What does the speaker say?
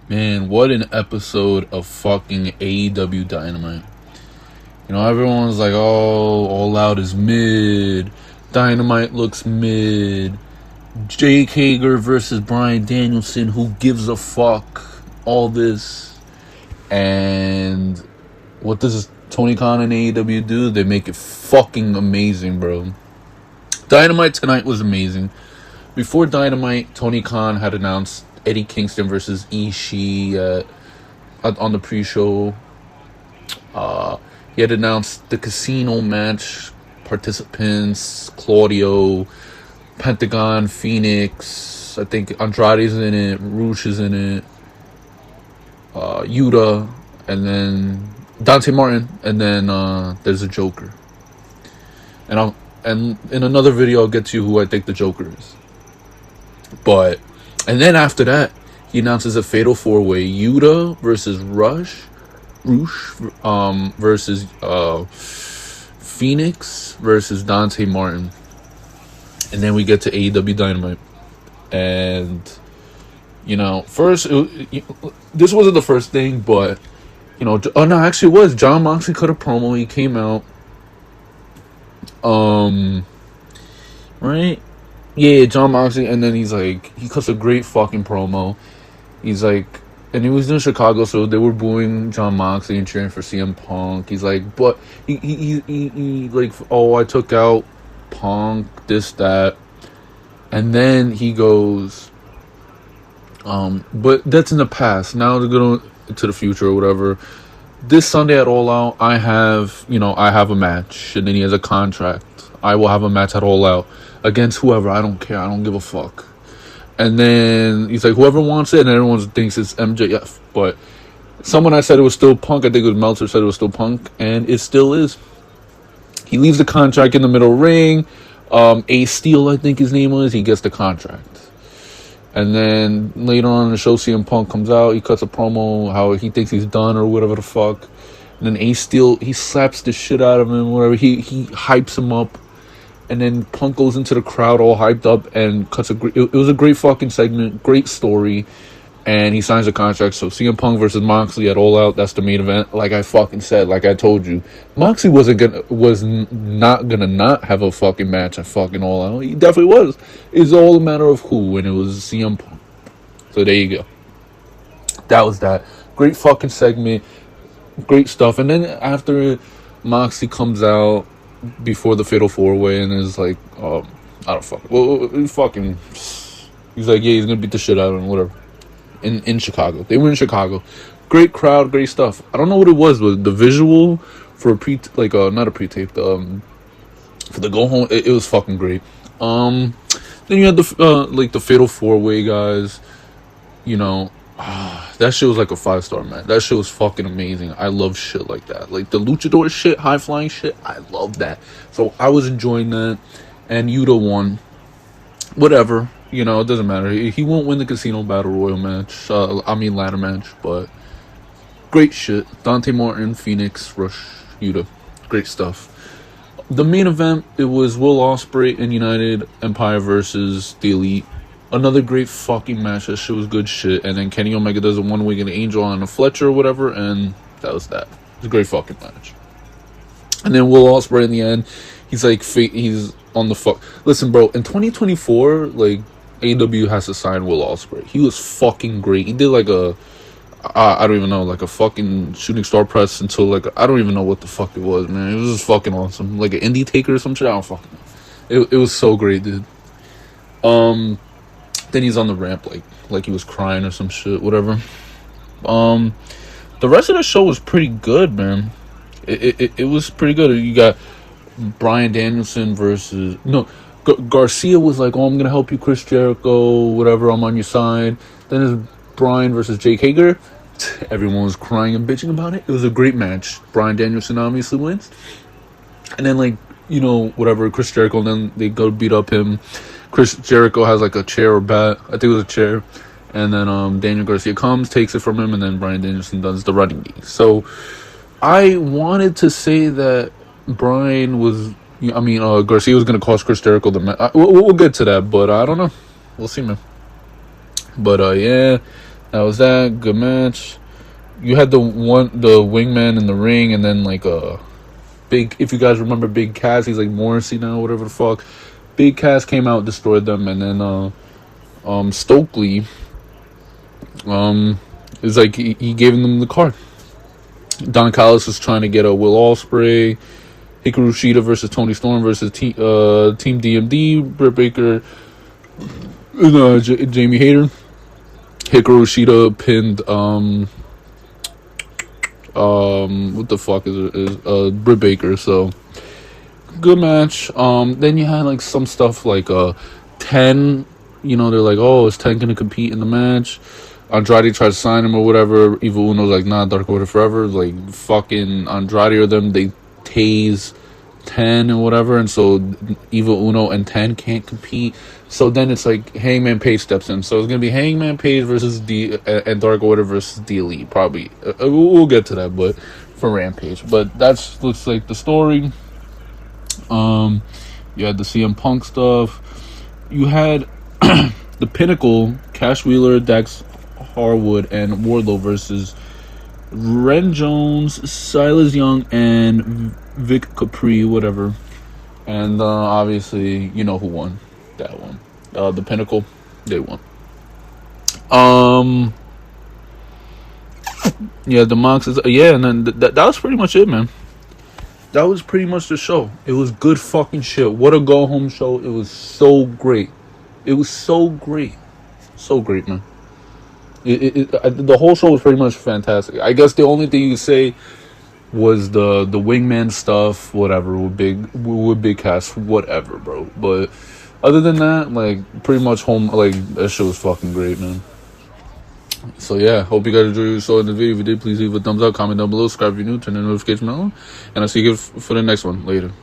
Man, what an episode of fucking AEW Dynamite. You know, everyone's like, oh, All Out is mid. Dynamite looks mid. Jake Hager versus Bryan Danielson, who gives a fuck? All this. And what does Tony Khan and AEW do? They make it fucking amazing, bro. Dynamite tonight was amazing. Before Dynamite, Tony Khan had announced Eddie Kingston versus Ishii on the pre-show. He had announced the casino match participants: Claudio, Pentagon, Fenix. I think Andrade's in it. Roosh is in it. YUTA, and then Dante Martin, and then there's a Joker. And in another video I'll get to who I think the Joker is. And then after that, he announces a fatal 4-way: YUTA versus Roosh versus Fenix versus Dante Martin. And then we get to AEW Dynamite. And, you know, first, this wasn't the first thing, but, you know, actually it was. Jon Moxley cut a promo. He came out. Right? Yeah, Jon Moxley, and then he's like, he cuts a great fucking promo. He's like, and he was in Chicago, so they were booing Jon Moxley and cheering for CM Punk. He's like, but he like, oh, I took out Punk, this, that. And then he goes, but that's in the past. Now they're going to the future or whatever. This Sunday at All Out, I have a match. And then he has a contract. I will have a match at All Out against whoever. I don't care. I don't give a fuck. And then he's like, whoever wants it, and everyone thinks it's MJF. But someone I said it was still Punk. I think it was Meltzer said it was still Punk, and it still is. He leaves the contract in the middle ring. Ace Steel, I think his name was. He gets the contract. And then later on in the show, CM Punk comes out. He cuts a promo how he thinks he's done or whatever the fuck. And then Ace Steel, he slaps the shit out of him, whatever. He hypes him up. And then Punk goes into the crowd all hyped up and cuts it was a great fucking segment, great story, and he signs a contract. So CM Punk versus Moxley at All Out, that's the main event. Like I fucking said, like I told you, Moxley was not gonna have a fucking match at fucking All Out. He definitely was. It's all a matter of who, and it was CM Punk. So there you go. That was that. Great fucking segment, great stuff. And then after Moxley comes out before the fatal 4-way and is like, I don't fuck. Well, fucking, he's like, yeah, he's gonna beat the shit out of him, whatever. In Chicago, they were in Chicago. Great crowd, great stuff. I don't know what it was, but the visual for not a pre-tape, for the go home, it was fucking great. Then you had the fatal 4-way guys. You know, that shit was like a 5-star match. That shit was fucking amazing. I love shit like that. Like the luchador shit, high flying shit. I love that. So I was enjoying that. And YUTA won. Whatever. You know, it doesn't matter. He won't win the Casino Battle Royal match. Ladder match. But great shit. Dante Martin, Fenix, Rush, YUTA. Great stuff. The main event, it was Will Ospreay and United Empire versus the Elite. Another great fucking match. That shit was good shit. And then Kenny Omega does a one-winged angel on a Fletcher or whatever, and that was that. It was a great fucking match. And then Will Ospreay in the end, he's like, he's on the fuck. Listen, bro, in 2024, like, AEW has to sign Will Ospreay. He was fucking great. He did like I don't even know, like a fucking shooting star press until like, I don't even know what the fuck it was, man. It was just fucking awesome. Like an indie taker or some shit. I don't fucking know. It was so great, dude. Then he's on the ramp like he was crying or some shit, whatever. The rest of the show was pretty good, man. It was pretty good. You got Bryan Danielson versus Garcia was like, oh, I'm gonna help you, Chris Jericho, whatever, I'm on your side. Then there's Bryan versus Jake Hager. Everyone was crying and bitching about it. It was a great match. Bryan Danielson obviously wins. And then whatever, Chris Jericho, and then they go beat up him. Chris Jericho has like a chair or bat. I think it was a chair. And then Daniel Garcia comes, takes it from him, and then Bryan Danielson does the running knee. So I wanted to say that Bryan was, Garcia was going to cost Chris Jericho the match. We'll get to that, but I don't know. We'll see, man. But yeah, That was that good match. You had the wingman in the ring, and then like big. If you guys remember Big Cass, he's like Morrissey now, whatever the fuck. Big Cass came out, destroyed them, and then Stokely is like he gave them the card. Don Callis was trying to get a Will Ospreay, Hikaru Shida versus Toni Storm versus Team DMD, Britt Baker, and Jamie Hayter. Hikaru Shida pinned what the fuck is Britt Baker. So good match. Then you had like some stuff like 10. You know, they're like, oh, is 10 gonna compete in the match? Andrade tried to sign him or whatever. Evil Uno's like, nah, Dark Order forever. Like fucking Andrade or them, they tase 10 and whatever, and so Evil Uno and 10 can't compete. So then it's like Hangman Page steps in. So it's gonna be Hangman Page versus and Dark Order versus the Elite. Probably we'll get to that, but for Rampage. But that's looks like the story. You had the CM Punk stuff. You had the Pinnacle, Cash Wheeler, Dax Harwood, and Wardlow versus Ren Jones, Silas Young, and Vic Capri, whatever. And obviously, you know who won that one. The Pinnacle, they won. Yeah, the Mox is... Yeah, and then that was pretty much it, man. That was pretty much the show. It was good fucking shit. What a go-home show. It was so great. It was so great. So great, man. The whole show was pretty much fantastic. I guess the only thing you could say was the wingman stuff, whatever, with big cast, whatever, bro. But other than that, like, pretty much that show was fucking great, man. So yeah, hope you guys enjoyed what you saw in the video. If you did, please leave a thumbs up, comment down below, subscribe if you're new, turn the notification bell on, and I'll see you for the next one later.